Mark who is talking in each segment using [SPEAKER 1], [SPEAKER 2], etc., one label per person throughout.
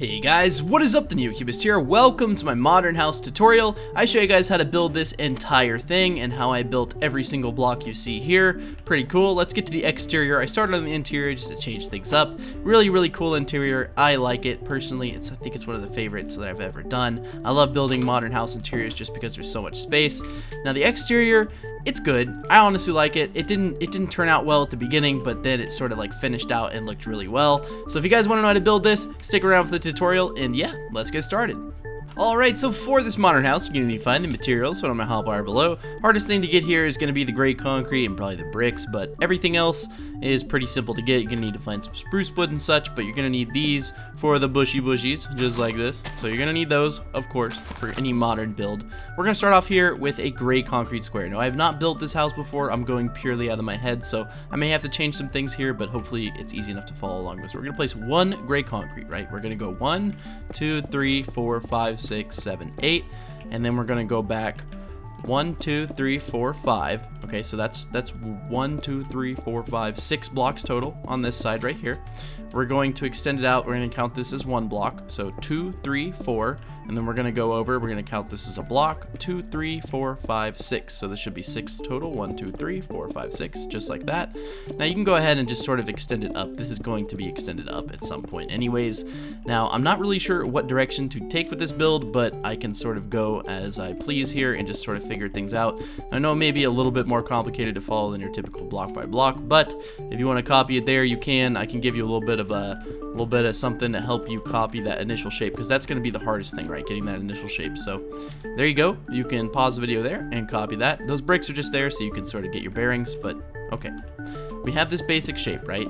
[SPEAKER 1] Hey guys, what is up? TheNeoCubest here. Welcome to my modern house tutorial. I show you guys how to build this entire thing and how I built every single block you see here. Pretty cool. Let's get to the exterior. I started on the interior just to change things up. Really cool interior. I like it personally. I think it's one of the favorites that I've ever done. I love building modern house interiors just because there's so much space. Now the exterior, it's good. I honestly like it. It didn't turn out well at the beginning, but then it sort of like finished out and looked really well. So if you guys want to know how to build this, stick around for the tutorial, and yeah, let's get started. Alright, so for this modern house, you're going to need to find the materials, so on my hotbar below. Hardest thing to get here is going to be the gray concrete and probably the bricks, but everything else is pretty simple to get. You're going to need to find some spruce wood and such, but you're going to need these for the bushies, just like this. So you're going to need those, of course, for any modern build. We're going to start off here with a gray concrete square. Now, I have not built this house before. I'm going purely out of my head, so I may have to change some things here, but hopefully it's easy enough to follow along with. So we're going to place one gray concrete, right? We're going to go 1, 2, 3, 4, 5, 6, 7, 8, and then we're going to go back 1, 2, 3, 4, 5. Okay, so that's 1, 2, 3, 4, 5, 6 blocks total on this side right here. We're going to extend it out. We're going to count this as one block. So 2, 3, 4, and then we're going to go over. We're going to count this as a block. 2, 3, 4, 5, 6. So this should be 6 total. 1, 2, 3, 4, 5, 6, just like that. Now you can go ahead and just sort of extend it up. This is going to be extended up at some point anyways. Now I'm not really sure what direction to take with this build, but I can sort of go as I please here and just sort of figure things out. I know it may be a little bit more complicated to follow than your typical block by block, but if you want to copy it there, you can. I can give you a little bit of something to help you copy that initial shape, because that's going to be the hardest thing, right? Getting that initial shape. So there you go. You can pause the video there and copy that. Those bricks are just there so you can sort of get your bearings, but okay. We have this basic shape, right?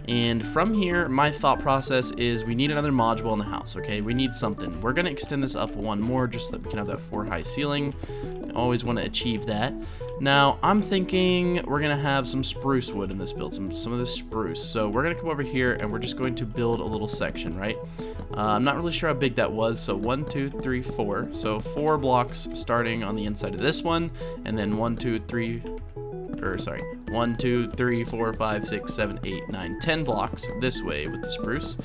[SPEAKER 1] And from here, my thought process is we need another module in the house, okay? We need something. We're going to extend this up one more just so that we can have that 4-high ceiling. I always want to achieve that. Now, I'm thinking we're going to have some spruce wood in this build, some of this spruce. So we're going to come over here and we're just going to build a little section, right? I'm not really sure how big that was. So 1, 2, 3, 4. So 4 blocks starting on the inside of this one, and then 1, 2, 3, 4, 5, 6, 7, 8, 9, 10 blocks this way with the spruce.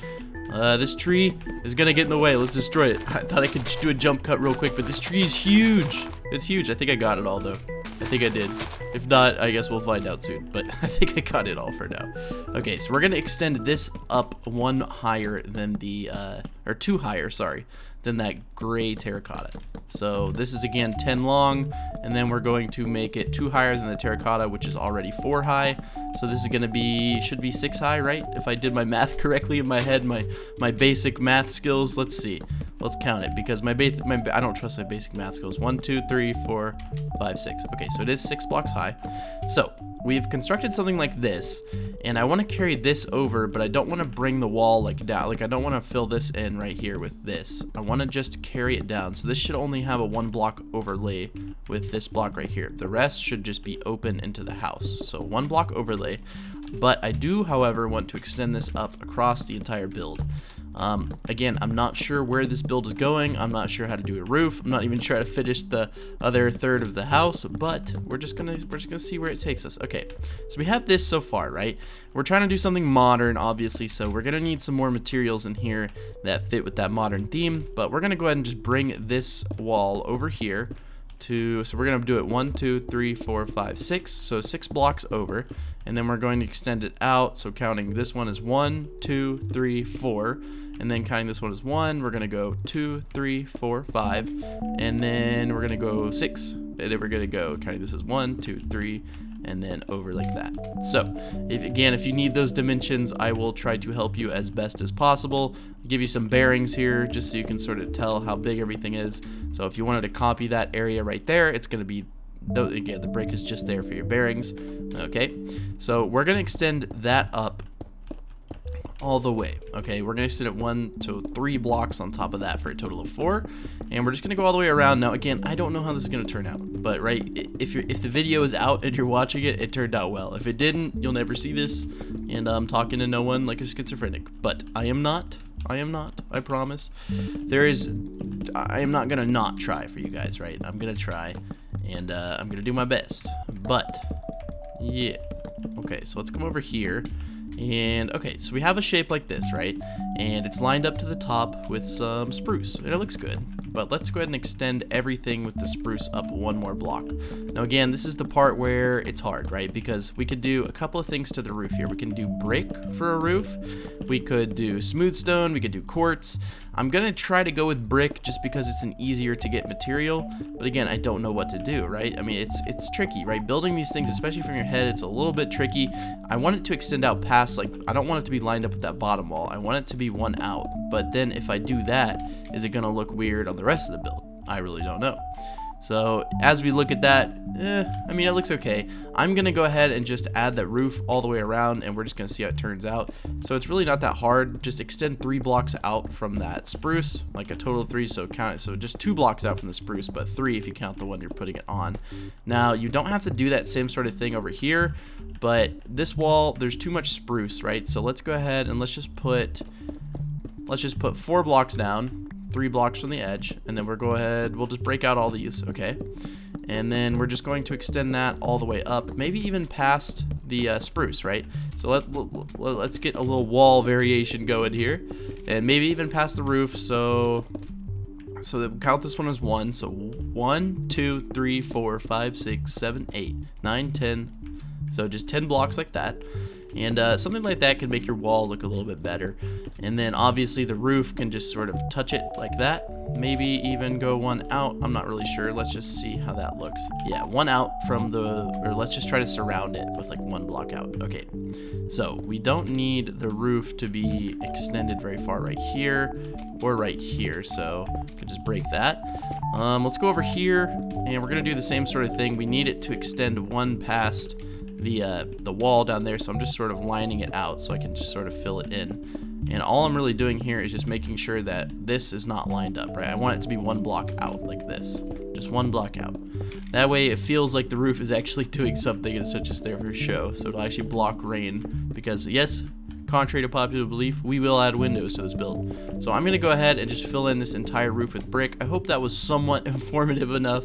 [SPEAKER 1] This tree is gonna get in the way. Let's destroy it. I thought I could do a jump cut real quick, but this tree is huge. It's huge. I think I got it all though. I think I did. If not, I guess we'll find out soon, but I think I got it all for now. Okay, so we're gonna extend this up one higher than the, or 2 higher, sorry, than that gray terracotta. So this is again 10 long, and then we're going to make it 2 higher than the terracotta, which is already 4 high. So this is gonna be, should be 6 high, right? If I did my math correctly in my head, my basic math skills. Let's see. Let's count it, because I don't trust my basic math skills. 1, 2, 3, 4, 5, 6. Okay, so it is 6 blocks high. So we've constructed something like this, and I want to carry this over, but I don't want to bring the wall like down. Like I don't want to fill this in right here with this. I want to just carry it down. So this should only have a 1 block overlay with this block right here. The rest should just be open into the house. So 1 block overlay. But I do, however, want to extend this up across the entire build. Again, I'm not sure where this build is going. I'm not sure how to do a roof. I'm not even sure how to finish the other third of the house, but we're just gonna see where it takes us. Okay, so we have this so far, right? We're trying to do something modern, obviously, so we're gonna need some more materials in here that fit with that modern theme, but we're gonna go ahead and just bring this wall over here so we're gonna do it 1, 2, 3, 4, 5, 6, so 6 blocks over, and then we're going to extend it out. So counting this one is 1, 2, 3, 4, and then counting this one as 1, we're gonna go 2, 3, 4, 5, and then we're gonna go 6, and then we're gonna go counting this as 1, 2, 3, and then over like that. So if you need those dimensions, I will try to help you as best as possible. I'll give you some bearings here just so you can sort of tell how big everything is. So if you wanted to copy that area right there, it's going to be, again, the brick is just there for your bearings. Okay, so we're going to extend that up all the way. Okay, we're going to sit at 1 to 3 blocks on top of that for a total of 4, and we're just going to go all the way around. Now again, I don't know how this is going to turn out, but right, if the video is out and you're watching it, it turned out well. If it didn't, you'll never see this, and I'm talking to no one like a schizophrenic, but I am not, I promise. I am not gonna not try for you guys, right? I'm gonna try, and I'm gonna do my best, but yeah. Okay, so let's come over here, And okay, so we have a shape like this, right? and it's lined up to the top with some spruce, and it looks good. But let's go ahead and extend everything with the spruce up one more block. Now again, this is the part where it's hard, right? Because we could do a couple of things to the roof here. We can do brick for a roof, we could do smooth stone, we could do quartz. I'm gonna try to go with brick just because it's an easier to get material, but again, I don't know what to do, right? I mean, it's tricky, right? Building these things, especially from your head, it's a little bit tricky. I want it to extend out past, like, I don't want it to be lined up with that bottom wall. I want it to be one out, but then if I do that, is it gonna look weird on the rest of the build? I really don't know. So as we look at that, I mean, it looks okay. I'm gonna go ahead and just add that roof all the way around, and we're just gonna see how it turns out. So it's really not that hard. Just extend 3 blocks out from that spruce, like a total of 3, so count it. So just 2 blocks out from the spruce, but 3 if you count the one you're putting it on. Now you don't have to do that same sort of thing over here, but this wall, there's too much spruce, right? So let's go ahead and let's just put 4 blocks down, 3 blocks from the edge, and then we'll just break out all these, okay? And then we're just going to extend that all the way up, maybe even past the spruce, right? So let's get a little wall variation going here, and maybe even past the roof. So that count this one as 1. So 1, 2, 3, 4, 5, 6, 7, 8, 9, 10. So just 10 blocks like that. And something like that can make your wall look a little bit better. And then obviously the roof can just sort of touch it like that. Maybe even go 1 out. I'm not really sure. Let's just see how that looks. Yeah, 1 out from or let's just try to surround it with like 1 block out. Okay, so we don't need the roof to be extended very far right here or right here. So we could just break that. Let's go over here, and we're gonna do the same sort of thing. We need it to extend 1 past the wall down there, so I'm just sort of lining it out so I can just sort of fill it in. And all I'm really doing here is just making sure that this is not lined up, right? I want it to be 1 block out like this, just 1 block out. That way it feels like the roof is actually doing something and it's not just there for show. So it'll actually block rain, because yes, contrary to popular belief, we will add windows to this build. So I'm gonna go ahead and just fill in this entire roof with brick. I hope that was somewhat informative enough,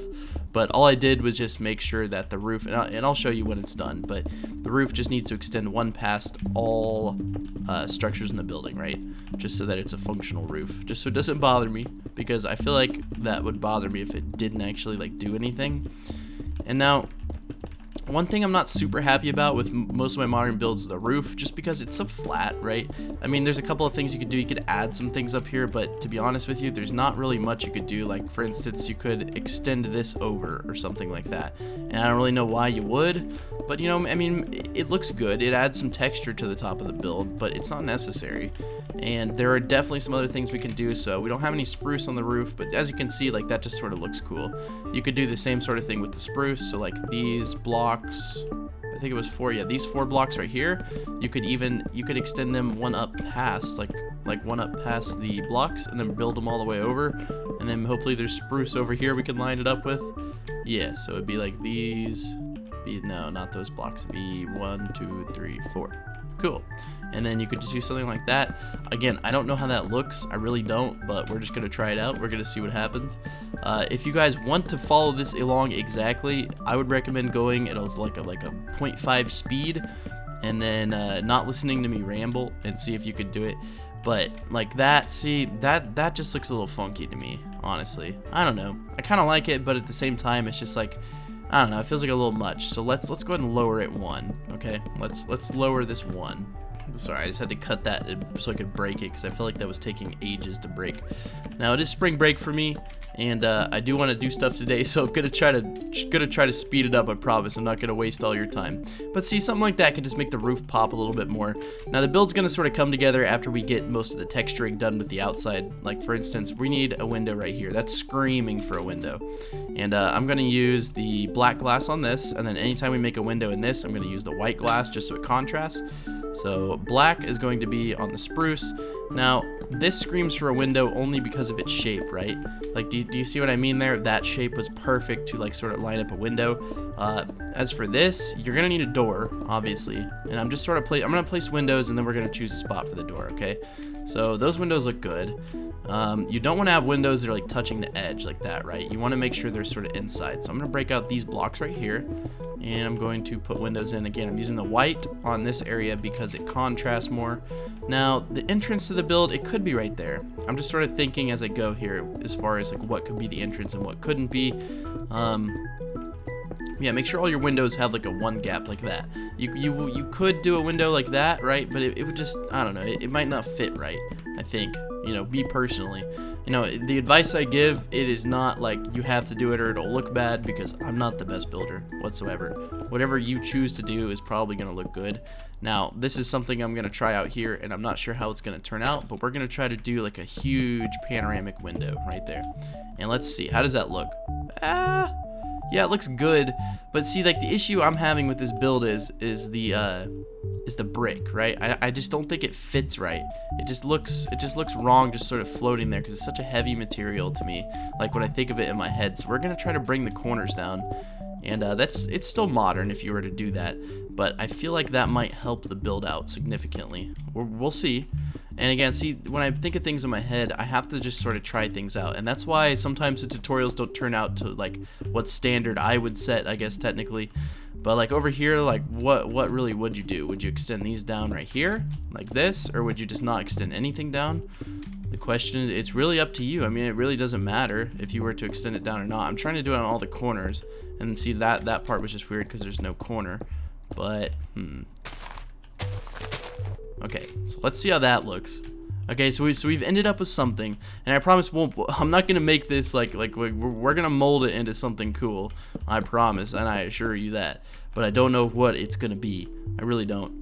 [SPEAKER 1] but all I did was just make sure that the roof, and I'll show you when it's done, but the roof just needs to extend 1 past all structures in the building, right? Just so that it's a functional roof, just so it doesn't bother me, because I feel like that would bother me if it didn't actually like do anything. And now, one thing I'm not super happy about with most of my modern builds is the roof, just because it's so flat, right? I mean, there's a couple of things you could do. You could add some things up here, but to be honest with you, there's not really much you could do. Like, for instance, you could extend this over or something like that. And I don't really know why you would, but you know, I mean, it looks good. It adds some texture to the top of the build, but it's not necessary. And there are definitely some other things we can do. So we don't have any spruce on the roof, but as you can see, like, that just sort of looks cool. You could do the same sort of thing with the spruce. So like these blocks, I think it was 4, yeah, these 4 blocks right here, you could extend them 1 up past, like 1 up past the blocks, and then build them all the way over, and then hopefully there's spruce over here we can line it up with. Yeah, so it'd be like these, no, not those blocks, it'd be 1, 2, 3, 4. Cool. And then you could just do something like that. Again, I don't know how that looks. I really don't, but we're just going to try it out. We're going to see what happens. If you guys want to follow this along exactly, I would recommend going at like a 0.5 speed, and then not listening to me ramble, and see if you could do it. But like that, see, that just looks a little funky to me, honestly. I don't know. I kind of like it, but at the same time, it's just like, I don't know, it feels like a little much. So let's go ahead and lower it 1, okay? Let's lower this 1. Sorry, I just had to cut that so I could break it, because I felt like that was taking ages to break. Now it is spring break for me, and I do want to do stuff today, so I'm gonna try to speed it up. I promise. I'm not gonna waste all your time. But see, something like that can just make the roof pop a little bit more. Now the build's gonna sort of come together after we get most of the texturing done with the outside. Like for instance, we need a window right here. That's screaming for a window, and I'm gonna use the black glass on this, and then anytime we make a window in this, I'm gonna use the white glass just so it contrasts. So black is going to be on the spruce. Now this screams for a window only because of its shape, right? Like, do you see what I mean there? That shape was perfect to like sort of line up a window. As for this, you're gonna need a door, obviously, and I'm just sort of I'm gonna place windows, and then we're gonna choose a spot for the door, okay? So those windows look good. You don't want to have windows that are like touching the edge like that, right? You want to make sure they're sort of inside. So I'm going to break out these blocks right here, and I'm going to put windows in. Again, I'm using the white on this area because it contrasts more. Now, the entrance to the build, it could be right there. I'm just sort of thinking as I go here as far as like what could be the entrance and what couldn't be. Yeah, make sure all your windows have like a one gap like that. You could do a window like that, right? But it would just, I don't know, it might not fit right, I think. You know, me personally. You know, the advice I give, it is not like you have to do it or it'll look bad, because I'm not the best builder whatsoever. Whatever you choose to do is probably going to look good. Now, this is something I'm going to try out here, and I'm not sure how it's going to turn out, but we're going to try to do like a huge panoramic window right there. And let's see, how does that look? Yeah, it looks good, but see, like the issue I'm having with this build is the brick, right? I just don't think it fits right. It just looks wrong, just sort of floating there, because it's such a heavy material to me, like when I think of it in my head. So we're gonna try to bring the corners down, and it's still modern if you were to do that, but I feel like that might help the build out significantly. We'll see. And again, see, when I think of things in my head, I have to just sort of try things out. And that's why sometimes the tutorials don't turn out to like what standard I would set, I guess, technically. But like over here, like what really would you do? Would you extend these down right here like this, or would you just not extend anything down? The question is, it's really up to you. I mean, it really doesn't matter if you were to extend it down or not. I'm trying to do it on all the corners, and see that part was just weird because there's no corner. But okay, so let's see how that looks. Okay, so we've ended up with something, and I promise I'm not gonna make this like we're gonna mold it into something cool. I promise, and I assure you that. But I don't know what it's gonna be. I really don't.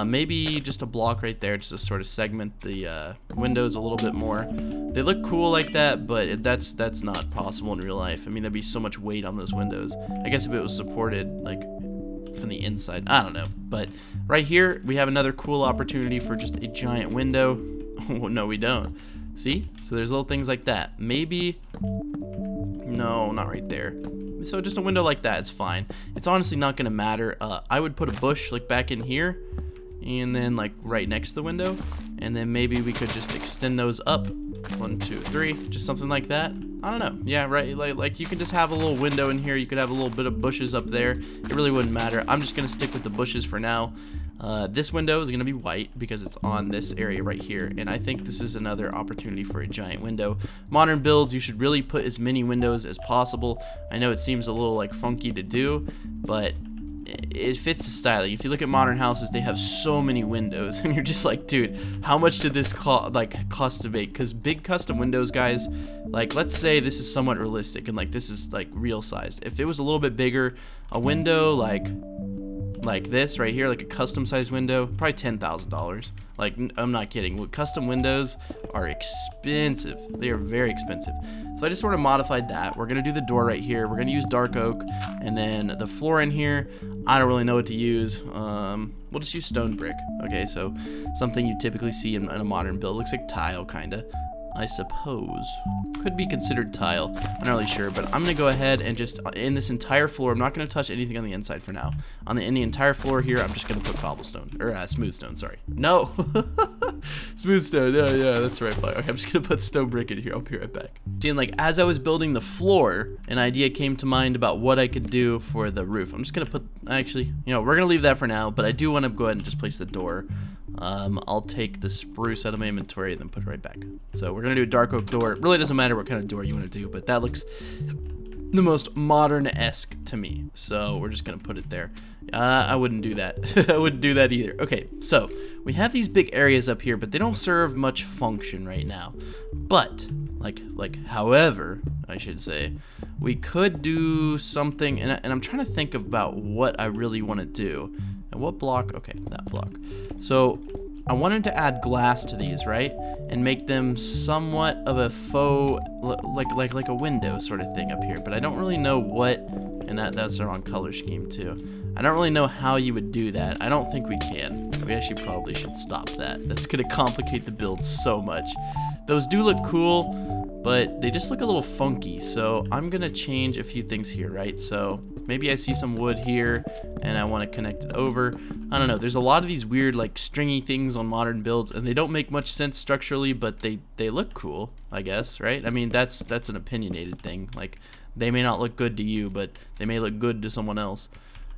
[SPEAKER 1] Maybe just a block right there, just to sort of segment the windows a little bit more. They look cool like that, but that's not possible in real life. I mean, there'd be so much weight on those windows. I guess if it was supported like from the inside, I don't know. But right here we have another cool opportunity for just a giant window. Oh, no, we don't. See? So there's little things like that. Maybe, no, not right there. So just a window like that is fine. It's honestly not gonna matter. I would put a bush like back in here, and then like right next to the window, and then maybe we could just extend those up. 1, 2, 3, just something like that. I don't know. Yeah, right. Like you can just have a little window in here. You could have a little bit of bushes up there. It really wouldn't matter. I'm just gonna stick with the bushes for now. This window is going to be white because it's on this area right here, and I think this is another opportunity for a giant window. Modern builds, you should really put as many windows as possible. I know it seems a little like funky to do, but it fits the styling. If you look at modern houses, they have so many windows, and you're just like, dude, how much did this cost to make? Because big custom windows, guys, like let's say this is somewhat realistic and like this is like real sized. If it was a little bit bigger, a window like this right here, like a custom sized window, probably $10,000. Like, I'm not kidding. Custom windows are expensive. They are very expensive. So I just sort of modified that. We're gonna do the door right here. We're gonna use dark oak, and then the floor in here, I don't really know what to use. We'll just use stone brick. Okay, so something you typically see in a modern build. Looks like tile, kinda, I suppose. Could be considered tile. I'm not really sure, but I'm gonna go ahead and just in this entire floor, I'm not gonna touch anything on the inside for now. In the entire floor here, I'm just gonna put cobblestone or smooth stone. Sorry, no, smooth stone. Yeah, that's right. Okay, I'm just gonna put stone brick in here. I'll be right back. And like as I was building the floor, an idea came to mind about what I could do for the roof. I'm just gonna put, actually, you know, we're gonna leave that for now, but I do want to go ahead and just place the door. I'll take the spruce out of my inventory and then put it right back. So we're gonna do a dark oak door. It really doesn't matter what kind of door you want to do, but that looks the most modern-esque to me. So we're just gonna put it there. I wouldn't do that. I wouldn't do that either. Okay, so we have these big areas up here, but they don't serve much function right now. But however, I should say, we could do something, and I'm trying to think about what I really want to do. And what block? Okay, that block. So I wanted to add glass to these, right? And make them somewhat of a faux, like a window sort of thing up here. But I don't really know what, and that's the wrong color scheme too. I don't really know how you would do that. I don't think we can. We actually probably should stop that. That's gonna complicate the build so much. Those do look cool, but they just look a little funky. So I'm gonna change a few things here, right? So maybe I see some wood here and I want to connect it over. I don't know. There's a lot of these weird like stringy things on modern builds, and they don't make much sense structurally, but they look cool, I guess, right? I mean, that's an opinionated thing. Like, they may not look good to you, but they may look good to someone else.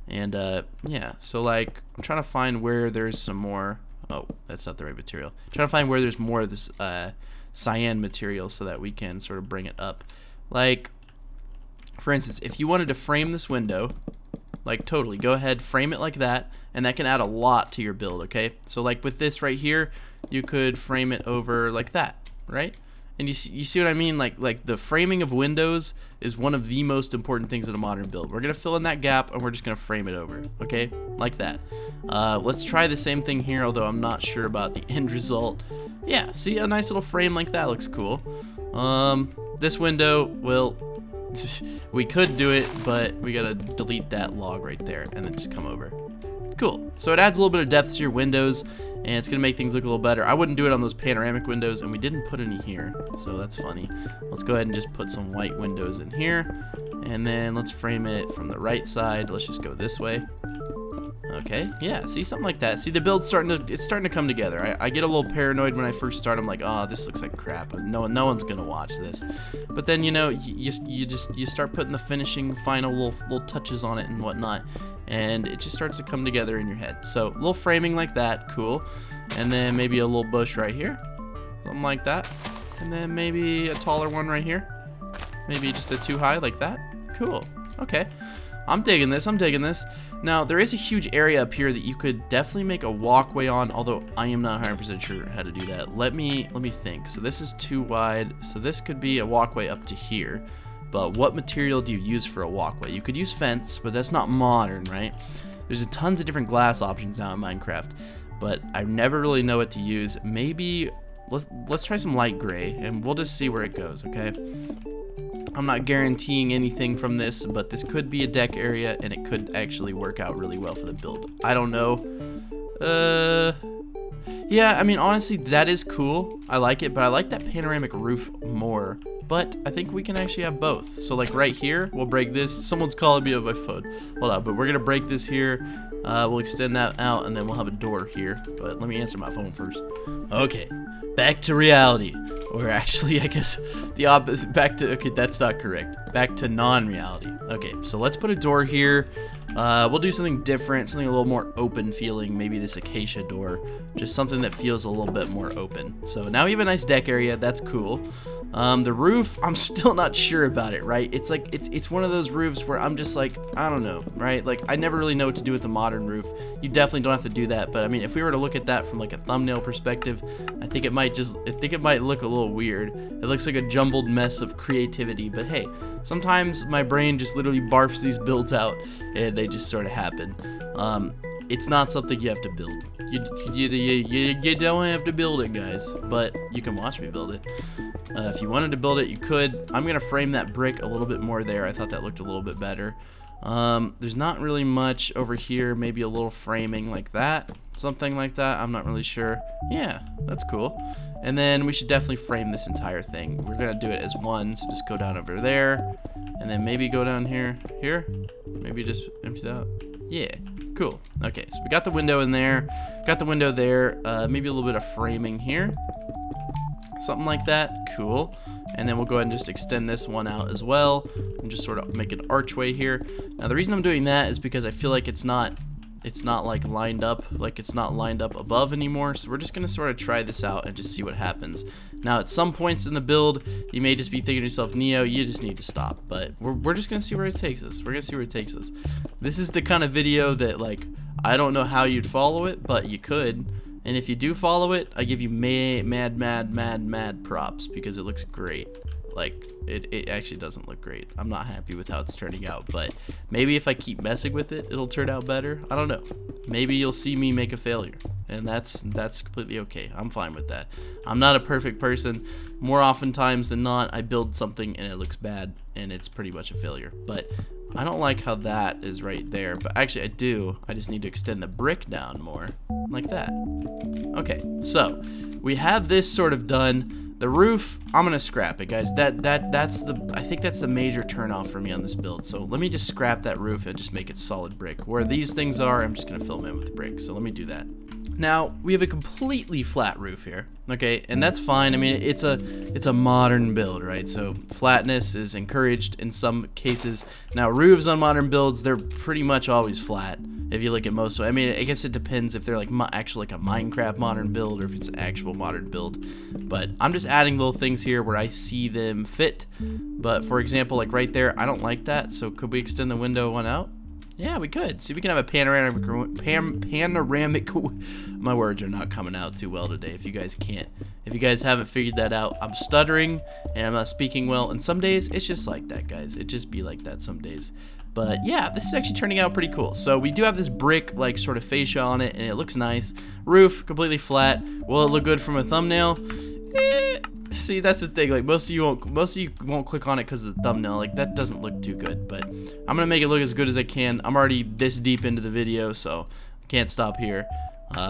[SPEAKER 1] And yeah, so like I'm trying to find where there's some more. Oh, that's not the right material. I'm trying to find where there's more of this cyan material so that we can sort of bring it up. Like, for instance, if you wanted to frame this window, like totally go ahead, frame it like that, and that can add a lot to your build. Okay, so like with this right here, you could frame it over like that, right? And you see what I mean? Like the framing of windows is one of the most important things in a modern build. We're gonna fill in that gap and we're just gonna frame it over, okay? Like that. Let's try the same thing here, although I'm not sure about the end result. Yeah, see, a nice little frame like that looks cool. This window, well, we could do it, but we gotta delete that log right there and then just come over. Cool. So it adds a little bit of depth to your windows, and it's gonna make things look a little better. I wouldn't do it on those panoramic windows, and we didn't put any here, so that's funny. Let's go ahead and just put some white windows in here, and then let's frame it from the right side. Let's just go this way. Okay, yeah, see, something like that. See, the build's starting to come together. I get a little paranoid when I first start. I'm like, oh, this looks like crap. No one's gonna watch this. But then, you know, you start putting the finishing final little touches on it and whatnot, and it just starts to come together in your head. So a little framing like that, cool. And then maybe a little bush right here, something like that. And then maybe a taller one right here. Maybe just a too high like that. Cool. Okay. I'm digging this. I'm digging this. Now, there is a huge area up here that you could definitely make a walkway on, although I am not 100% sure how to do that. Let me think. So this is too wide. So this could be a walkway up to here. But what material do you use for a walkway? You could use fence, but that's not modern, right? There's tons of different glass options now in Minecraft, but I never really know what to use. Maybe let's try some light gray, and we'll just see where it goes, okay? I'm not guaranteeing anything from this, but this could be a deck area, and it could actually work out really well for the build. I don't know. Yeah, I mean, honestly, that is cool. I like it, but I like that panoramic roof more. But I think we can actually have both. So, like, right here, we'll break this. Someone's calling me on my phone. Hold on, but we're going to break this here. We'll extend that out, and then we'll have a door here. But let me answer my phone first. Okay, back to reality. Or actually, I guess the opposite. Back to, okay, that's not correct. Back to non-reality. Okay, so let's put a door here. We'll do something different, something a little more open feeling. Maybe this acacia door. Just something that feels a little bit more open. So now we have a nice deck area. That's cool. The roof, I'm still not sure about it, right? It's like, it's one of those roofs where I'm just like, I don't know, right? Like, I never really know what to do with the modern roof. You definitely don't have to do that, but I mean, if we were to look at that from like a thumbnail perspective, I think it might look a little weird. It looks like a jumbled mess of creativity, but hey, sometimes my brain just literally barfs these builds out, and they just sort of happen. It's not something you have to build. You don't have to build it, guys, but you can watch me build it. If you wanted to build it, you could. I'm gonna frame that brick a little bit more there. I thought that looked a little bit better. There's not really much over here. Maybe a little framing like that, something like that. I'm not really sure. Yeah, that's cool. And then we should definitely frame this entire thing. We're gonna do it as one, so just go down over there, and then maybe go down here. Maybe just empty that out. Yeah, cool. Okay, so we got the window in there, got the window there. Maybe a little bit of framing here, something like that. Cool. And then we'll go ahead and just extend this one out as well, and just sort of make an archway here. Now the reason I'm doing that is because I feel like it's not like lined up, above anymore. So we're just gonna sort of try this out and just see what happens. Now at some points in the build, you may just be thinking to yourself, Neo, you just need to stop. But we're just gonna see where it takes us. We're gonna see where it takes us. This is the kind of video that, like, I don't know how you'd follow it, but you could. And if you do follow it, I give you mad props, because it looks great. Like, it actually doesn't look great. I'm not happy with how it's turning out, but maybe if I keep messing with it, it'll turn out better. I don't know. Maybe you'll see me make a failure, and that's completely okay. I'm fine with that. I'm not a perfect person. More oftentimes than not, I build something and it looks bad, and it's pretty much a failure. But I don't like how that is right there, but actually I do. I just need to extend the brick down more, like that. Okay, so we have this sort of done. The roof, I'm gonna scrap it, guys. I think that's the major turnoff for me on this build. So let me just scrap that roof and just make it solid brick. Where these things are, I'm just gonna fill them in with brick. So let me do that. Now we have a completely flat roof here, okay, and that's fine. I mean, it's a modern build, right? So flatness is encouraged in some cases. Now roofs on modern builds, they're pretty much always flat. If you look at most, I mean, I guess it depends if they're like actually like a Minecraft modern build or if it's an actual modern build. But I'm just adding little things here where I see them fit. But for example, like right there, I don't like that. So could we extend the window one out? Yeah, we could. See, we can have a panoramic. My words are not coming out too well today. If you guys haven't figured that out, I'm stuttering and I'm not speaking well. And some days it's just like that, guys. It just be like that some days. But yeah, this is actually turning out pretty cool. So we do have this brick like sort of fascia on it, and it looks nice. Roof completely flat. Will it look good from a thumbnail? See, that's the thing. Like most of you won't click on it because of the thumbnail. Like that doesn't look too good. But I'm gonna make it look as good as I can. I'm already this deep into the video, so I can't stop here.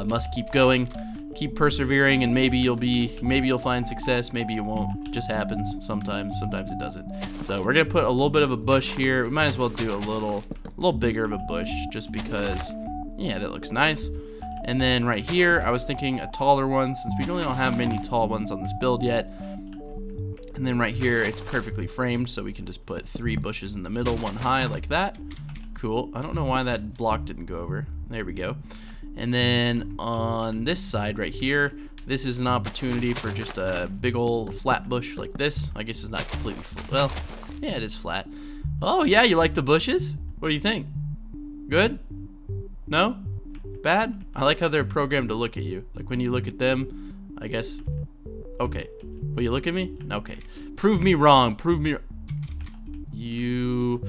[SPEAKER 1] Must keep going, keep persevering, and maybe you'll find success. Maybe you won't. Just happens sometimes. Sometimes it doesn't. So we're gonna put a little bit of a bush here. We might as well do a little bigger of a bush, just because. Yeah, that looks nice. And then right here, I was thinking a taller one, since we really don't have many tall ones on this build yet. And then right here, it's perfectly framed, so we can just put 3 bushes in the middle, 1 high, like that. Cool. I don't know why that block didn't go over. There we go. And then on this side right here, this is an opportunity for just a big old flat bush like this. I guess it's not completely full. Well, yeah, it is flat. Oh, yeah, you like the bushes? What do you think? Good? No? Bad? I like how they're programmed to look at you. Like when you look at them, I guess. Okay. Will you look at me? Okay. Prove me wrong. Prove me. You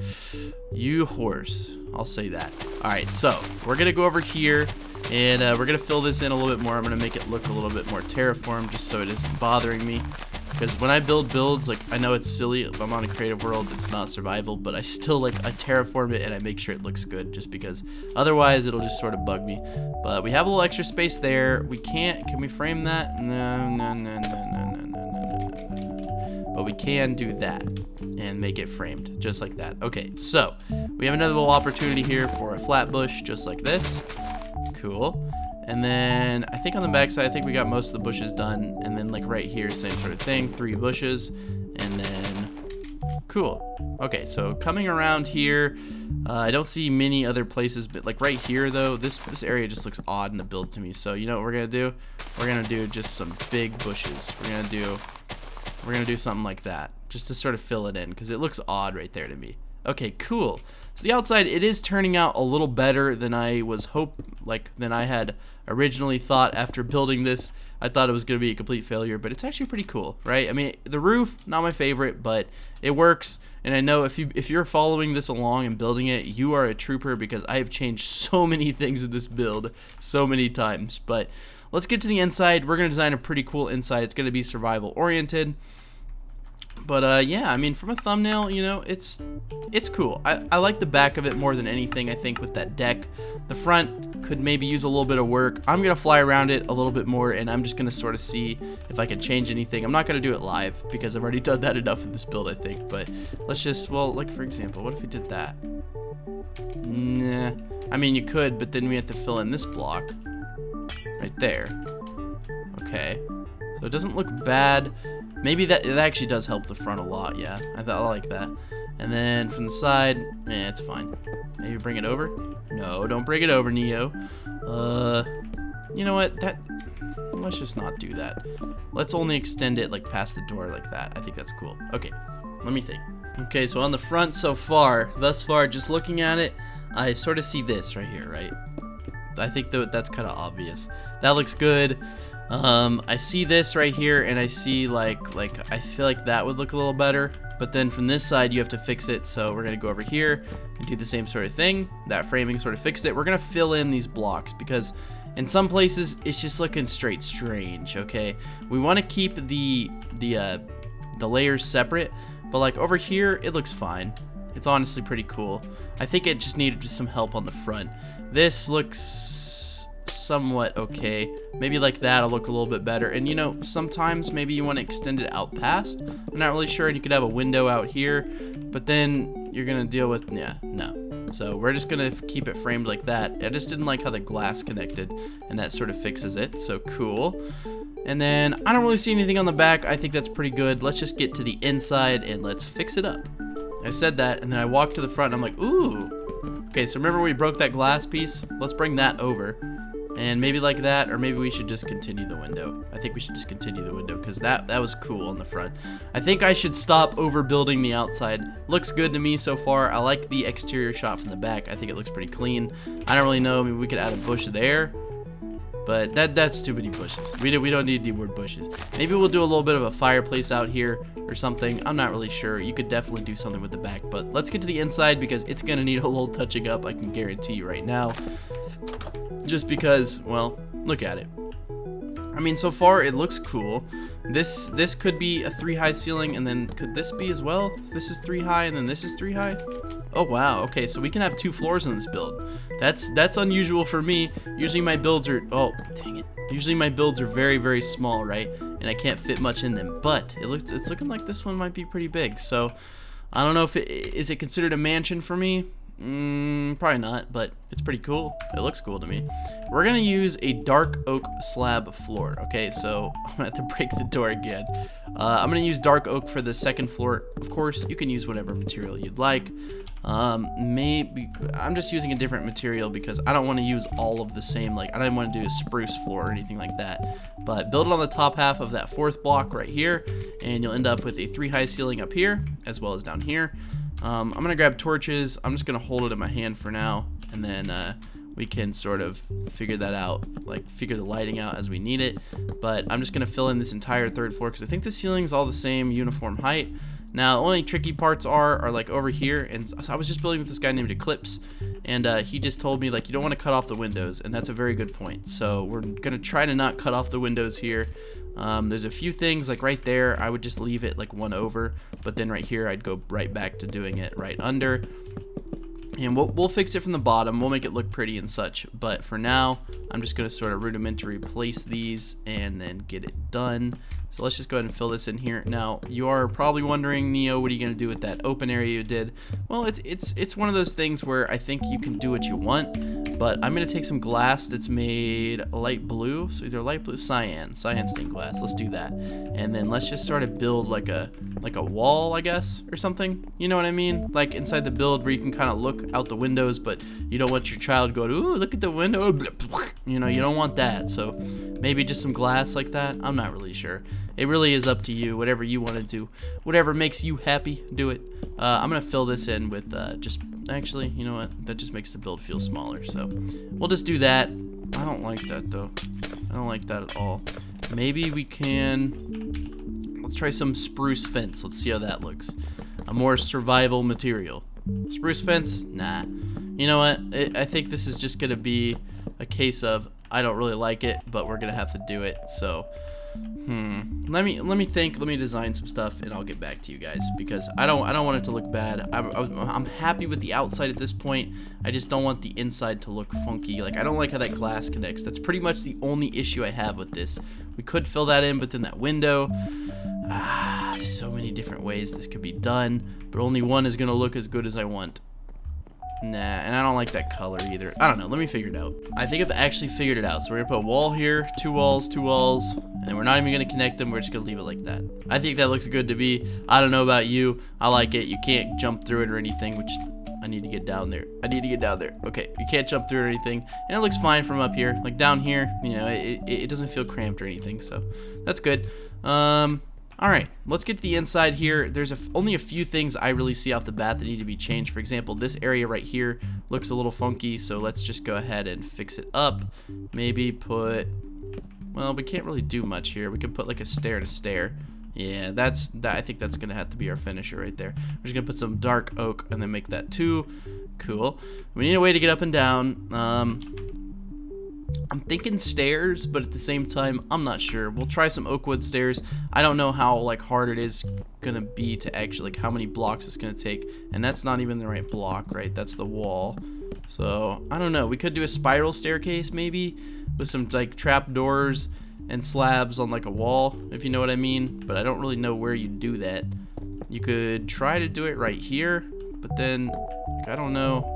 [SPEAKER 1] horse. I'll say that. All right. So we're gonna go over here, and we're gonna fill this in a little bit more. I'm gonna make it look a little bit more terraform, just so it isn't bothering me. Because when I build builds, like, I know it's silly, if I'm on a creative world, it's not survival, but I still, like, I terraform it and I make sure it looks good, just because otherwise it'll just sort of bug me. But we have a little extra space there. Can we frame that? No. But we can do that and make it framed, just like that. Okay, so we have another little opportunity here for a flat bush, just like this. Cool. And then I think on the back side, I think we got most of the bushes done. And then like right here, same sort of thing, 3 bushes. And then, cool. Okay, so coming around here, I don't see many other places, but like right here though, this area just looks odd in the build to me. So you know what we're gonna do? We're gonna do just some big bushes. We're gonna do something like that, just to sort of fill it in, because it looks odd right there to me. Okay, cool. So the outside, it is turning out a little better than I had originally thought after building this. I thought it was going to be a complete failure, but it's actually pretty cool, right? I mean, the roof, not my favorite, but it works. And I know if you're following this along and building it, you are a trooper, because I have changed so many things in this build so many times. But let's get to the inside. We're going to design a pretty cool inside. It's going to be survival oriented. But yeah, I mean, from a thumbnail, you know, it's cool. I like the back of it more than anything, I think, with that deck. The front could maybe use a little bit of work. I'm going to fly around it a little bit more, and I'm just going to sort of see if I can change anything. I'm not going to do it live, because I've already done that enough in this build, I think. But let's just, well, like, for example, what if we did that? Nah. I mean, you could, but then we have to fill in this block right there. Okay. So it doesn't look bad. Maybe that actually does help the front a lot. Yeah, I like that. And then from the side, yeah, it's fine. Maybe bring it over. No, don't bring it over, Neo. You know what? Let's just not do that. Let's only extend it like past the door like that. I think that's cool. Okay, let me think. Okay, so on the front thus far, just looking at it, I sort of see this right here, right? I think that's kind of obvious. That looks good. I see this right here, and I see like I feel like that would look a little better, but then from this side you have to fix it. So we're gonna go over here and do the same sort of thing. That framing sort of fixed it. We're gonna fill in these blocks, because in some places it's just looking straight strange. Okay, we want to keep the layers separate, but like over here it looks fine. It's honestly pretty cool. I think it just needed some help on the front. This looks somewhat okay. Maybe like that'll look a little bit better. And you know, sometimes maybe you want to extend it out past. I'm not really sure. And you could have a window out here, but then you're gonna deal with, yeah, no. So we're just gonna keep it framed like that. I just didn't like how the glass connected, and that sort of fixes it. So cool. And then I don't really see anything on the back. I think that's pretty good. Let's just get to the inside and let's fix it up. I said that, and then I walked to the front and I'm like, ooh. Okay, so remember we broke that glass piece? Let's bring that over. And maybe like that, or maybe we should just continue the window. I think we should just continue the window because that was cool on the front. I think I should stop overbuilding the outside. Looks good to me so far. I like the exterior shot from the back. I think it looks pretty clean. I don't really know. Maybe we could add a bush there. But that's too many bushes. We don't need any more bushes. Maybe we'll do a little bit of a fireplace out here or something. I'm not really sure. You could definitely do something with the back. But let's get to the inside because it's going to need a little touching up. I can guarantee you right now. Just because, well, look at it. I mean, so far it looks cool. This could be a 3-high ceiling, and then could this be as well? This is 3 high, and then this is 3 high. Oh wow. Okay, so we can have 2 floors in this build. That's unusual for me. Usually my builds are, oh dang it. Usually my builds are very, very small, right? And I can't fit much in them. But it's looking like this one might be pretty big. So I don't know if is it considered a mansion for me. Probably not, but it's pretty cool. It looks cool to me. We're gonna use a dark oak slab floor. Okay, so I'm gonna have to break the door again. I'm gonna use dark oak for the second floor. Of course, you can use whatever material you'd like. Maybe I'm just using a different material because I don't want to use all of the same. Like I don't want to do a spruce floor or anything like that. But build it on the top half of that 4th block right here, and you'll end up with a 3-high ceiling up here as well as down here. I'm gonna grab torches. I'm just gonna hold it in my hand for now, and then we can sort of figure that out, like figure the lighting out as we need it. But I'm just gonna fill in this entire 3rd floor because I think the ceiling's all the same uniform height. Now the only tricky parts are like over here, and I was just building with this guy named Eclipse, and he just told me like you don't want to cut off the windows, and that's a very good point. So we're gonna try to not cut off the windows here. There's a few things like right there I would just leave it like 1 over, but then right here I'd go right back to doing it right under, and we'll fix it from the bottom. We'll make it look pretty and such, but for now I'm just gonna sort of rudimentary place these and then get it done. So let's just go ahead and fill this in here. Now you are probably wondering, Neo, what are you gonna do with that open area you did? Well, it's one of those things where I think you can do what you want, but I'm gonna take some glass that's made light blue, so either light blue, cyan stained glass. Let's do that, and then let's just sort of build like a wall, I guess, or something. You know what I mean? Like inside the build where you can kind of look out the windows, but you don't want your child going, ooh, look at the window. You know, you don't want that. So maybe just some glass like that. I'm not really sure. It really is up to you, whatever you want to do. Whatever makes you happy, do it. I'm going to fill this in with just, actually, you know what? That just makes the build feel smaller. So we'll just do that. I don't like that, though. I don't like that at all. Maybe we can, let's try some spruce fence. Let's see how that looks. A more survival material. Spruce fence? Nah. You know what? I think this is just going to be a case of, I don't really like it, but we're going to have to do it. So let me think, let me design some stuff, and I'll get back to you guys because I don't want it to look bad. I'm happy with the outside at this point. I just don't want the inside to look funky. Like I don't like how that glass connects. That's pretty much the only issue I have with this. We could fill that in, but then that window, so many different ways this could be done, but only one is gonna look as good as I want. Nah, and I don't like that color either. I don't know, let me figure it out. I think I've actually figured it out. So we're gonna put a wall here, 2 walls, 2 walls, and then we're not even gonna connect them. We're just gonna leave it like that. I think that looks good to me. I don't know about you. I like it. You can't jump through it or anything, which I need to get down there. I need to get down there. Okay, you can't jump through it or anything, and it looks fine from up here. Like down here, you know, it doesn't feel cramped or anything, so that's good. Alright, let's get to the inside here. There's only a few things I really see off the bat that need to be changed. For example, this area right here looks a little funky, so let's just go ahead and fix it up. Maybe put, well, we can't really do much here. We could put like a stair to stair. Yeah, I think that's gonna have to be our finisher right there. We're just gonna put some dark oak and then make that 2. Cool. We need a way to get up and down. I'm thinking stairs, but at the same time, I'm not sure. We'll try some oak wood stairs. I don't know how like hard it is gonna be to actually, like how many blocks it's gonna take. And that's not even the right block, right? That's the wall. So I don't know. We could do a spiral staircase maybe with some like trap doors and slabs on like a wall, if you know what I mean. But I don't really know where you do that. You could try to do it right here, but then like, I don't know.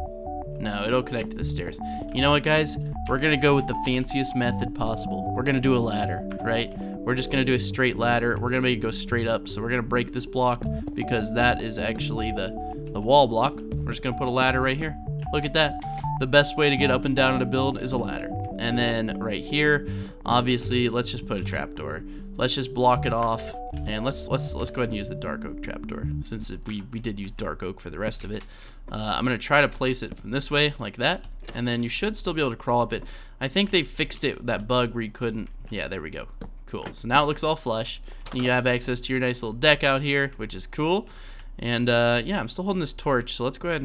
[SPEAKER 1] No, it'll connect to the stairs. You know what, guys? We're gonna go with the fanciest method possible. We're gonna do a ladder, right? We're just gonna do a straight ladder. We're gonna make it go straight up. So we're gonna break this block because that is actually the wall block. We're just gonna put a ladder right here. Look at that. The best way to get up and down in a build is a ladder. And then right here, obviously, let's just put a trapdoor. Let's just block it off, and let's go ahead and use the dark oak trapdoor since we did use dark oak for the rest of it. I'm gonna try to place it from this way like that, and then you should still be able to crawl up it. I think they fixed it, that bug where you couldn't. Yeah, there we go. Cool. So now it looks all flush. And you have access to your nice little deck out here, which is cool. And yeah, I'm still holding this torch, so let's go ahead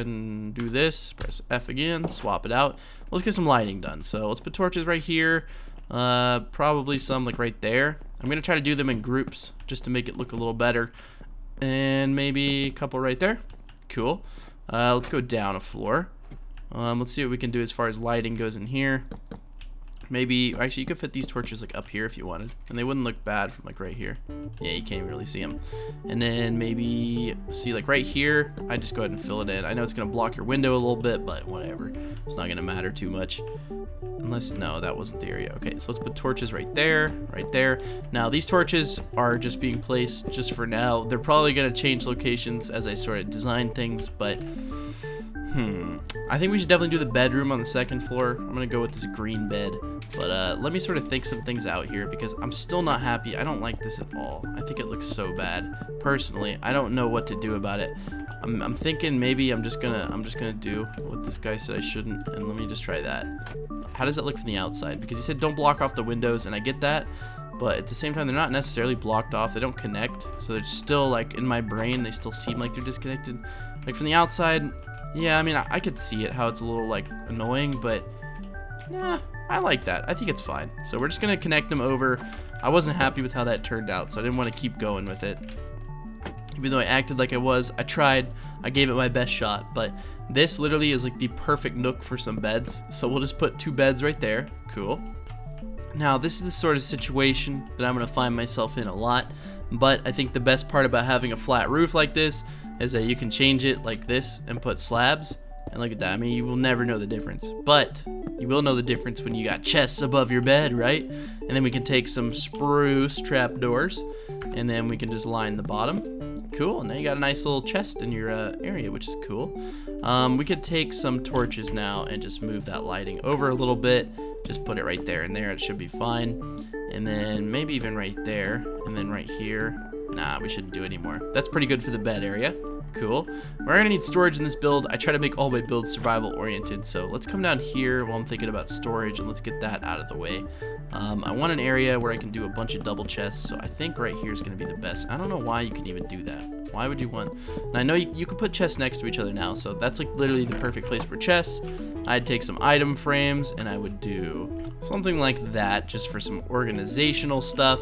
[SPEAKER 1] and do this. Press F again, swap it out. Let's get some lighting done. So let's put torches right here. Probably some like right there. I'm gonna try to do them in groups just to make it look a little better. And maybe a couple right there. Cool. Let's go down a floor. Let's see what we can do as far as lighting goes in here. Maybe, actually, you could fit these torches like up here if you wanted, and they wouldn't look bad from like right here. Yeah, you can't really see them. And then maybe, see like right here, I just go ahead and fill it in. I know it's gonna block your window a little bit, but whatever. It's not gonna matter too much. Unless, no, that wasn't the area. Okay, so let's put torches right there, right there. Now, these torches are just being placed just for now. They're probably gonna change locations as I sort of design things, but I think we should definitely do the bedroom on the second floor. I'm gonna go with this green bed, but let me sort of think some things out here because I'm still not happy. I don't like this at all. I think it looks so bad. Personally, I don't know what to do about it. I'm thinking maybe I'm just gonna do what this guy said I shouldn't, and let me just try that. How does it look from the outside? Because he said don't block off the windows, and I get that, but at the same time they're not necessarily blocked off. They don't connect, so they're still like in my brain. They still seem like they're disconnected. Like from the outside. Yeah, I mean, I could see it, how it's a little, like, annoying, but, nah, I like that. I think it's fine. So we're just going to connect them over. I wasn't happy with how that turned out, so I didn't want to keep going with it. Even though I acted like I was, I tried, I gave it my best shot, but this literally is, like, the perfect nook for some beds. So we'll just put 2 beds right there. Cool. Now, this is the sort of situation that I'm going to find myself in a lot, but I think the best part about having a flat roof like this is that you can change it like this and put slabs, and look at that. I mean, you will never know the difference, but you will know the difference when you got chests above your bed, right? And then we can take some spruce trapdoors, and then we can just line the bottom. Cool. Now you got a nice little chest in your area, which is cool. We could take some torches now and just move that lighting over a little bit. Just put it right there and there. It should be fine. And then maybe even right there, and then right here. Nah, we shouldn't do any more. That's pretty good for the bed area. Cool. We're gonna need storage in this build. I try to make all my builds survival oriented, so let's come down here while I'm thinking about storage, and let's get that out of the way. I want an area where I can do a bunch of double chests, so I think right here is gonna be the best. I don't know why you can even do that. Why would you want? And I know you can put chests next to each other now, so that's like literally the perfect place for chests. I'd take some item frames and I would do something like that just for some organizational stuff.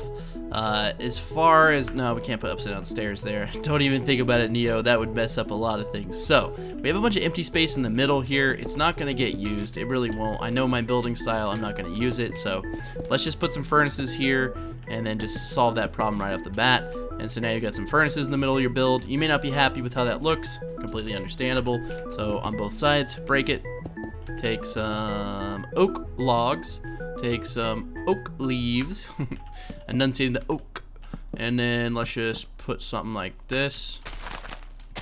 [SPEAKER 1] As far as, no, we can't put upside down stairs there. Don't even think about it, Neo. That would mess up a lot of things. So we have a bunch of empty space in the middle here. It's not going to get used. It really won't. I know my building style. I'm not going to use it. So let's just put some furnaces here and then just solve that problem right off the bat. And so now you've got some furnaces in the middle of your build. You may not be happy with how that looks. Completely understandable. So on both sides, break it. Take some oak logs. Take some oak leaves. Enunciating the oak. And then let's just put something like this.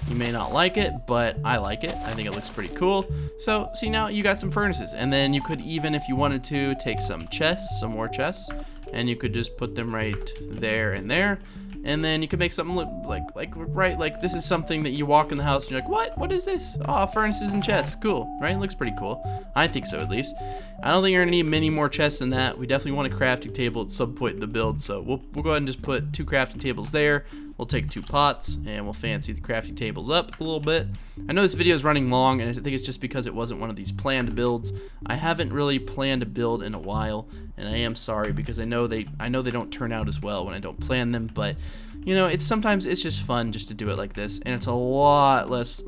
[SPEAKER 1] You may not like it, but I like it. I think it looks pretty cool. So, see, now you got some furnaces. And then you could even, if you wanted to, take some chests, some more chests. And you could just put them right there and there. And then you could make something look like this is something that you walk in the house and you're like, what is this? Oh, furnaces and chests, cool, right? It looks pretty cool. I think so, at least. I don't think you're gonna need many more chests than that. We definitely want a crafting table at some point in the build, so we'll go ahead and just put 2 crafting tables there. We'll take 2 pots and we'll fancy the crafting tables up a little bit. I know this video is running long, and I think it's just because it wasn't one of these planned builds. I haven't really planned a build in a while, and I am sorry because I know they don't turn out as well when I don't plan them, but you know, sometimes it's just fun just to do it like this, and it's a lot less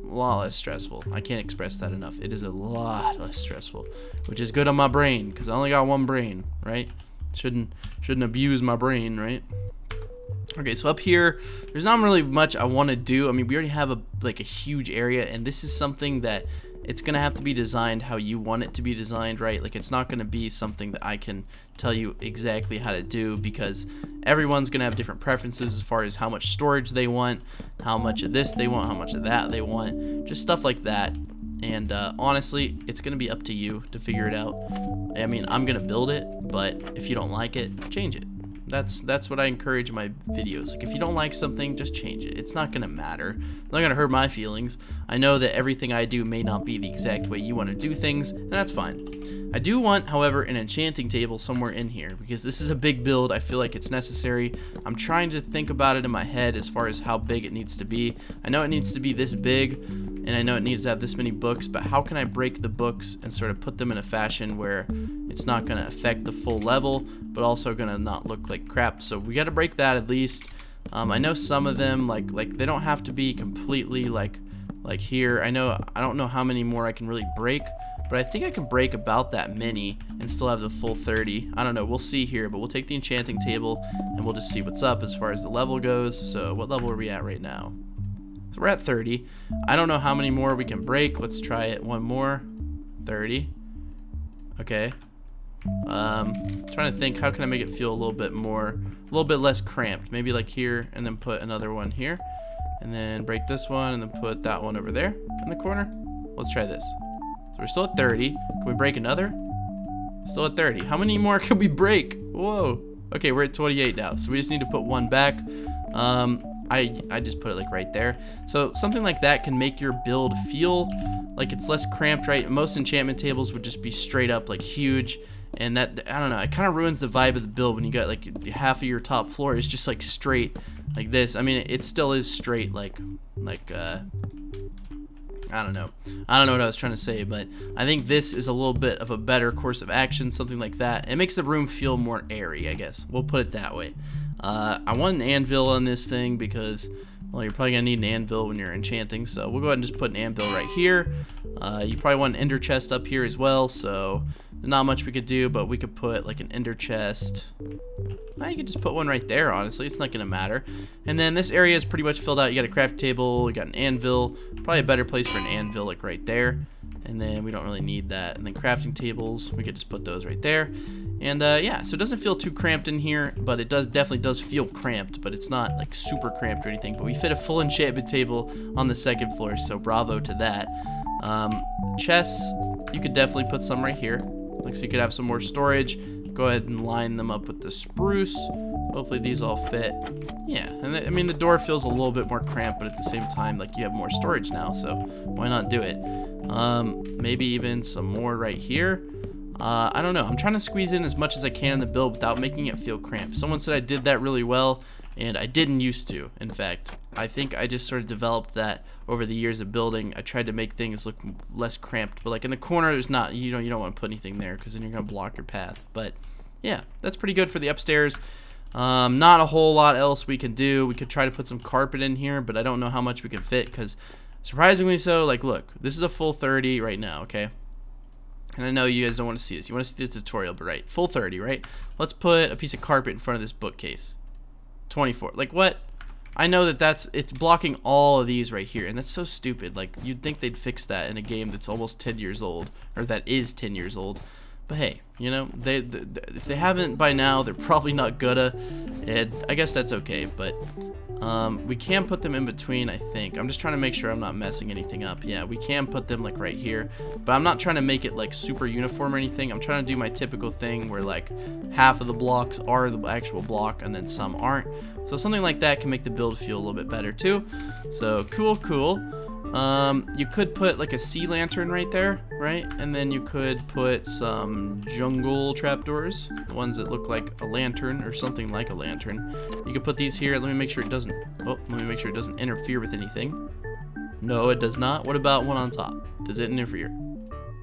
[SPEAKER 1] stressful. I can't express that enough. It is a lot less stressful, which is good on my brain because I only got one brain, right? Shouldn't abuse my brain, right? Okay, so up here, there's not really much I want to do. I mean, we already have a huge area, and this is something that it's gonna have to be designed how you want it to be designed, right? Like, it's not gonna be something that I can tell you exactly how to do because everyone's gonna have different preferences as far as how much storage they want, how much of this they want, how much of that they want, just stuff like that. And honestly, it's gonna be up to you to figure it out. I mean, I'm gonna build it, but if you don't like it, change it. That's what I encourage in my videos. Like, if you don't like something, just change it. It's not gonna matter. It's not gonna hurt my feelings. I know that everything I do may not be the exact way you want to do things, and that's fine. I do want, however, an enchanting table somewhere in here because this is a big build. I feel like it's necessary. I'm trying to think about it in my head as far as how big it needs to be. I know it needs to be this big, and I know it needs to have this many books, but how can I break the books and sort of put them in a fashion where it's not going to affect the full level, but also going to not look like crap? So we got to break that at least. I know some of them, like they don't have to be completely like here. I don't know how many more I can really break, but I think I can break about that many and still have the full 30. I don't know, we'll see here, but we'll take the enchanting table and we'll just see what's up as far as the level goes. So what level are we at right now? So we're at 30. I don't know how many more we can break. Let's try it one more. 30. Okay. Trying to think, how can I make it feel a little bit less cramped? Maybe like here, and then put another one here, and then break this one, and then put that one over there in the corner. Let's try this. So we're still at 30. Can we break another? Still at 30. How many more can we break? Whoa. Okay, we're at 28 now, so we just need to put one back. I just put it like right there. So something like that can make your build feel like it's less cramped, right? Most enchantment tables would just be straight up like huge, and that, I don't know, it kind of ruins the vibe of the build when you got like half of your top floor is just like straight like this. I mean, it still is straight like I don't know what I was trying to say, but I think this is a little bit of a better course of action, something like that. It makes the room feel more airy, I guess. We'll put it that way. I want an anvil on this thing because, well, you're probably gonna need an anvil when you're enchanting, so we'll go ahead and just put an anvil right here. You probably want an ender chest up here as well, so not much we could do, but we could put like an ender chest. You could just put one right there, honestly. It's not gonna matter. And then this area is pretty much filled out. You got a craft table, you got an anvil, probably a better place for an anvil like right there. And then we don't really need that. And then crafting tables, we could just put those right there. And yeah, so it doesn't feel too cramped in here, but it definitely does feel cramped, but it's not like super cramped or anything. But we fit a full enchantment table on the second floor, so bravo to that. Chests, you could definitely put some right here. Like, so you could have some more storage. Go ahead and line them up with the spruce. Hopefully these all fit. Yeah, and I mean, the door feels a little bit more cramped, but at the same time, like, you have more storage now, so why not do it? Maybe even some more right here. I don't know. I'm trying to squeeze in as much as I can in the build without making it feel cramped. Someone said I did that really well, and I didn't used to, in fact. I think I just sort of developed that over the years of building. I tried to make things look less cramped, but like in the corner, there's not, you don't want to put anything there because then you're going to block your path. But yeah, that's pretty good for the upstairs. Not a whole lot else we can do. We could try to put some carpet in here, but I don't know how much we can fit because surprisingly so, like, look, this is a full 30 right now, okay? And I know you guys don't want to see this. You want to see the tutorial, but right, full 30, right? Let's put a piece of carpet in front of this bookcase. 24. Like, what? I know that it's blocking all of these right here, and that's so stupid. Like, you'd think they'd fix that in a game that's almost 10 years old, or that is 10 years old. But hey, you know, if they haven't by now, they're probably not gonna, and I guess that's okay. But we can put them in between, I think. I'm just trying to make sure I'm not messing anything up. Yeah, we can put them like right here, but I'm not trying to make it like super uniform or anything. I'm trying to do my typical thing where like half of the blocks are the actual block and then some aren't. So something like that can make the build feel a little bit better too. So cool. You could put like a sea lantern right there, right? And then you could put some jungle trapdoors, the ones that look like a lantern or something like a lantern. You could put these here. Let me make sure it doesn't, oh, let me make sure it doesn't interfere with anything. No, it does not. What about one on top? Does it interfere?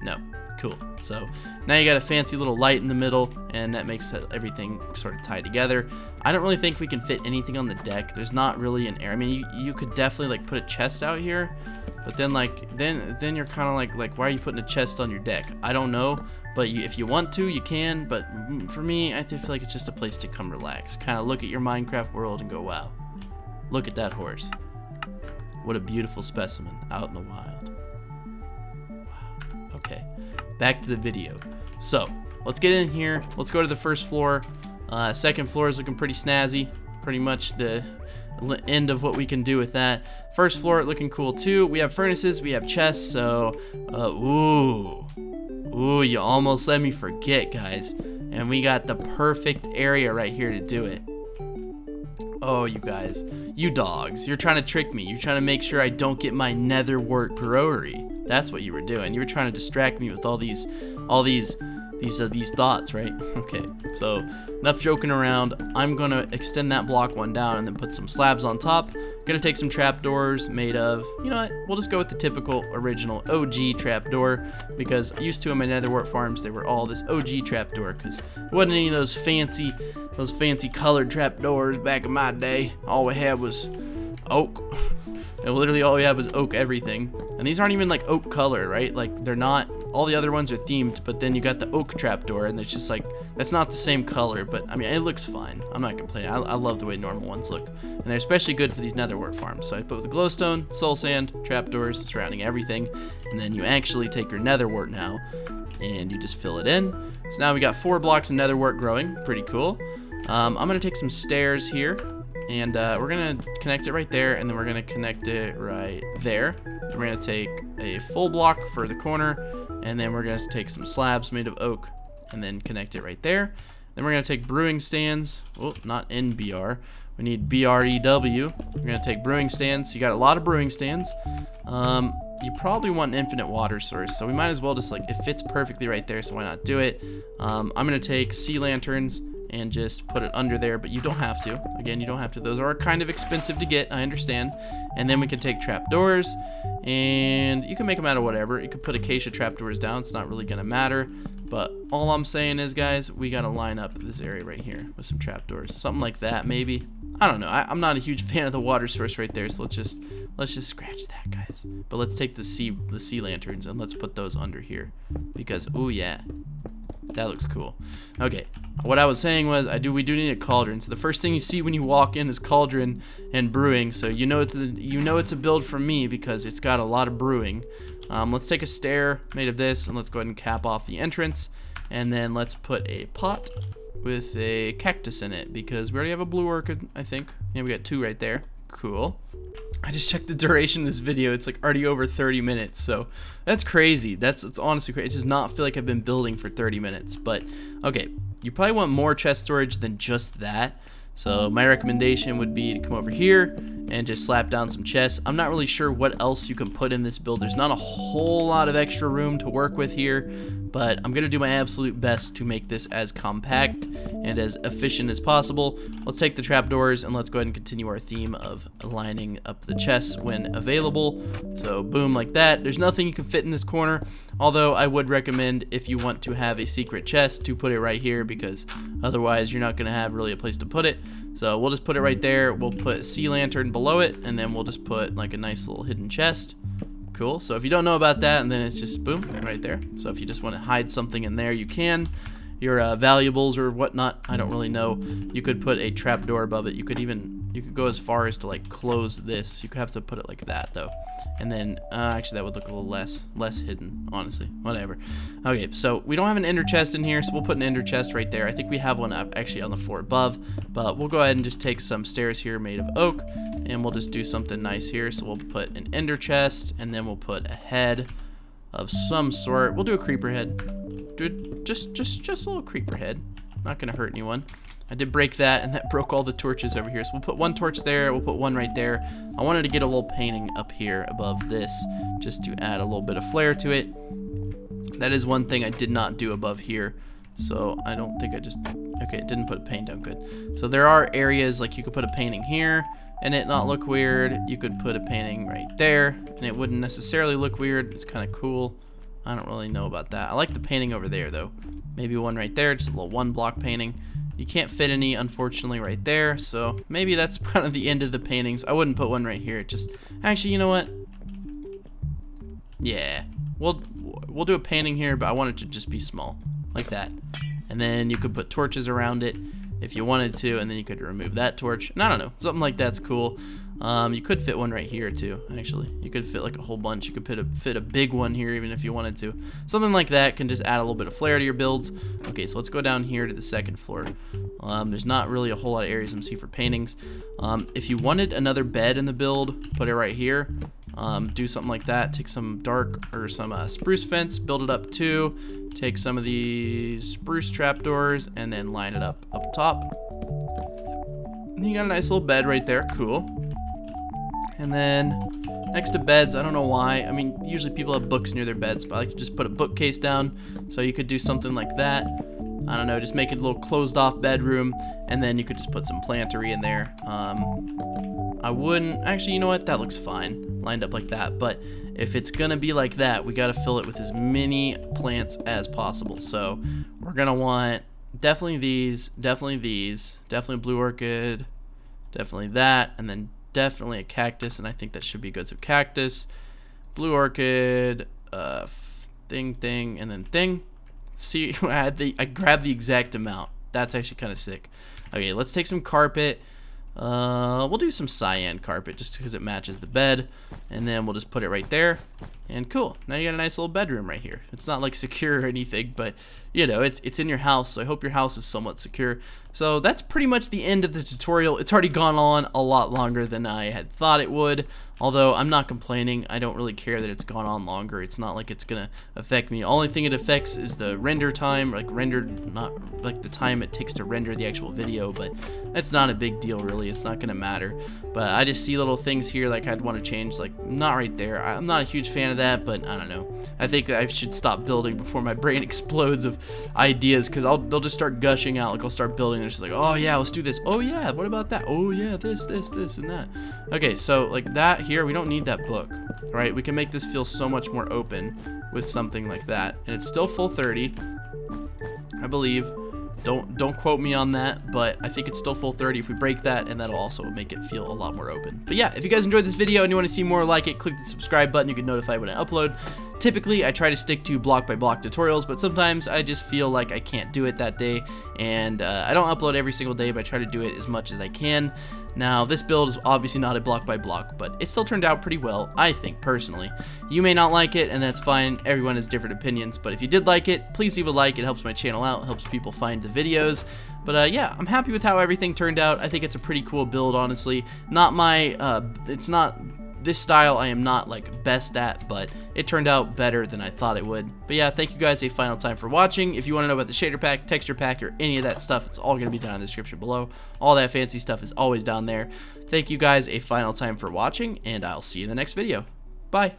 [SPEAKER 1] No. Cool. So now you got a fancy little light in the middle, and that makes everything sort of tie together. I don't really think we can fit anything on the deck. There's not really an area. I mean, you could definitely like put a chest out here, but then like then you're kind of like why are you putting a chest on your deck? I don't know, but if you want to, you can. But for me, I feel like it's just a place to come relax, kind of look at your Minecraft world and go, wow, look at that horse. What a beautiful specimen out in the wild. Wow. Okay. Back to the video. So let's get in here. Let's go to the first floor. Second floor is looking pretty snazzy. Pretty much the end of what we can do with that. First floor looking cool too. We have furnaces. We have chests. So, ooh, you almost let me forget, guys. And we got the perfect area right here to do it. Oh, you guys, you dogs, you're trying to trick me. You're trying to make sure I don't get my nether wart growery. That's what you were doing. You were trying to distract me with all these thoughts, right? Okay, so enough joking around. I'm gonna extend that block one down and then put some slabs on top. Gonna take some trapdoors made of, you know what? We'll just go with the typical original OG trapdoor, because used to in my netherwart farms they were all this OG trapdoor, because there wasn't any of those fancy colored trapdoors back in my day. All we had was oak. And literally all we had was oak everything. And these aren't even like oak color, right? Like they're not, all the other ones are themed, but then you got the oak trapdoor and it's just like, that's not the same color, but I mean, it looks fine. I'm not complaining. I love the way normal ones look. And they're especially good for these netherwart farms. So I put the glowstone, soul sand, trapdoors surrounding everything. And then you actually take your netherwart now and you just fill it in. So now we got 4 blocks of netherwart growing. Pretty cool. I'm gonna take some stairs here. And we're going to connect it right there, and then we're going to connect it right there. We're going to take a full block for the corner, and then we're going to take some slabs made of oak, and then connect it right there. Then we're going to take brewing stands. Well, not NBR. We need BREW. We're going to take brewing stands. You got a lot of brewing stands. You probably want an infinite water source, so we might as well just, like, it fits perfectly right there, so why not do it? I'm going to take sea lanterns and just put it under there, but you don't have to. Again, you don't have to. Those are kind of expensive to get, I understand. And then we can take trapdoors, and you can make them out of whatever. You can put acacia trapdoors down. It's not really gonna matter. But all I'm saying is, guys, we gotta line up this area right here with some trapdoors. Something like that, maybe. I don't know. I'm not a huge fan of the water source right there, so let's just scratch that, guys. But let's take the sea lanterns and let's put those under here, because oh yeah, that looks cool. Okay, what I was saying was we do need a cauldron. So the first thing you see when you walk in is cauldron and brewing. So you know it's a build from me because it's got a lot of brewing. Let's take a stair made of this and let's go ahead and cap off the entrance, and then let's put a pot with a cactus in it because we already have a blue orchid, I think. Yeah, we got 2 right there. Cool. I just checked the duration of this video. It's like already over 30 minutes, so that's crazy. It's honestly crazy. It does not feel like I've been building for 30 minutes, but okay. You probably want more chest storage than just that. So my recommendation would be to come over here and just slap down some chests. I'm not really sure what else you can put in this build. There's not a whole lot of extra room to work with here, but I'm going to do my absolute best to make this as compact and as efficient as possible. Let's take the trapdoors and let's go ahead and continue our theme of lining up the chests when available. So boom, like that. There's nothing you can fit in this corner, although I would recommend, if you want to have a secret chest, to put it right here, because otherwise you're not going to have really a place to put it. So we'll just put it right there. We'll put a sea lantern below it, and then we'll just put like a nice little hidden chest. Cool. So if you don't know about that, and then it's just boom right there. So if you just want to hide something in there, you can. Your valuables or whatnot, I don't really know. You could put a trapdoor above it. You could go as far as to like close this. You could have to put it like that though. And then actually that would look a little less hidden, honestly. Whatever. Okay, so we don't have an ender chest in here, so we'll put an ender chest right there. I think we have one up actually on the floor above, but we'll go ahead and just take some stairs here made of oak, and we'll just do something nice here. So we'll put an ender chest, and then we'll put a head of some sort. We'll do a creeper head. Dude, just a little creeper head. Not gonna hurt anyone. I did break that, and that broke all the torches over here. So we'll put one torch there, we'll put one right there. I wanted to get a little painting up here above this, just to add a little bit of flair to it. That is one thing I did not do above here. So I don't think I just, okay, it didn't put a paint down good. So there are areas, like you could put a painting here, and it not look weird. You could put a painting right there, and it wouldn't necessarily look weird. It's kind of cool. I don't really know about that. I like the painting over there, though. Maybe one right there, just a little one-block painting. You can't fit any, unfortunately, right there, so maybe that's kind of the end of the paintings. I wouldn't put one right here. Just, actually, you know what? Yeah, we'll do a painting here, but I want it to just be small, like that. And then you could put torches around it if you wanted to, and then you could remove that torch. And I don't know, something like that's cool. You could fit one right here too, actually. You could fit like a whole bunch. You could fit a big one here even if you wanted to. Something like that can just add a little bit of flair to your builds. Okay, so let's go down here to the second floor. There's not really a whole lot of areas I'm seeing for paintings. If you wanted another bed in the build, put it right here. Do something like that. Take some dark or some spruce fence, build it up too. Take some of these spruce trapdoors and then line it up top. And you got a nice little bed right there. Cool. And then next to beds, I don't know why. I mean, usually people have books near their beds, but I like to just put a bookcase down. So you could do something like that. I don't know, just make it a little closed off bedroom, and then you could just put some plantery in there. I wouldn't, actually, you know what? That looks fine, lined up like that. But if it's gonna be like that, we gotta fill it with as many plants as possible. So we're gonna want definitely these, definitely blue orchid, definitely that, and then definitely a cactus, and I think that should be good. So cactus, blue orchid, thing, and then thing. See, I grabbed the exact amount. That's actually kind of sick. Okay, let's take some carpet. We'll do some cyan carpet just because it matches the bed, and then we'll just put it right there. And cool, now you got a nice little bedroom right here. It's not like secure or anything, but you know, it's in your house, so I hope your house is somewhat secure. So that's pretty much the end of the tutorial. It's already gone on a lot longer than I had thought it would, although I'm not complaining. I don't really care that it's gone on longer. It's not like it's gonna affect me. Only thing it affects is the render time, like not like the time it takes to render the actual video, but that's not a big deal really. It's not gonna matter. But I just see little things here like I'd want to change, like not right there. I'm not a huge fan of that, but I don't know. I think that I should stop building before my brain explodes of ideas, because they'll just start gushing out. Like I'll start building and it's just like, oh yeah, let's do this. Oh yeah, what about that? Oh yeah, this, and that. Okay, so like that here, we don't need that book, right? We can make this feel so much more open with something like that. And it's still full 30, I believe. Don't quote me on that, but I think it's still full 30 if we break that, and that'll also make it feel a lot more open. But yeah, if you guys enjoyed this video and you want to see more like it, click the subscribe button. You get notified when I upload. Typically, I try to stick to block by block tutorials, but sometimes I just feel like I can't do it that day, and I don't upload every single day, but I try to do it as much as I can. Now, this build is obviously not a block by block, but it still turned out pretty well, I think, personally. You may not like it, and that's fine. Everyone has different opinions, but if you did like it, please leave a like. It helps my channel out, helps people find the videos. But yeah, I'm happy with how everything turned out. I think it's a pretty cool build, honestly. Not my, it's not... This style I am not like best at, but it turned out better than I thought it would. But yeah, thank you guys a final time for watching. If you want to know about the shader pack, texture pack, or any of that stuff, it's all going to be down in the description below. All that fancy stuff is always down there. Thank you guys a final time for watching, and I'll see you in the next video. Bye.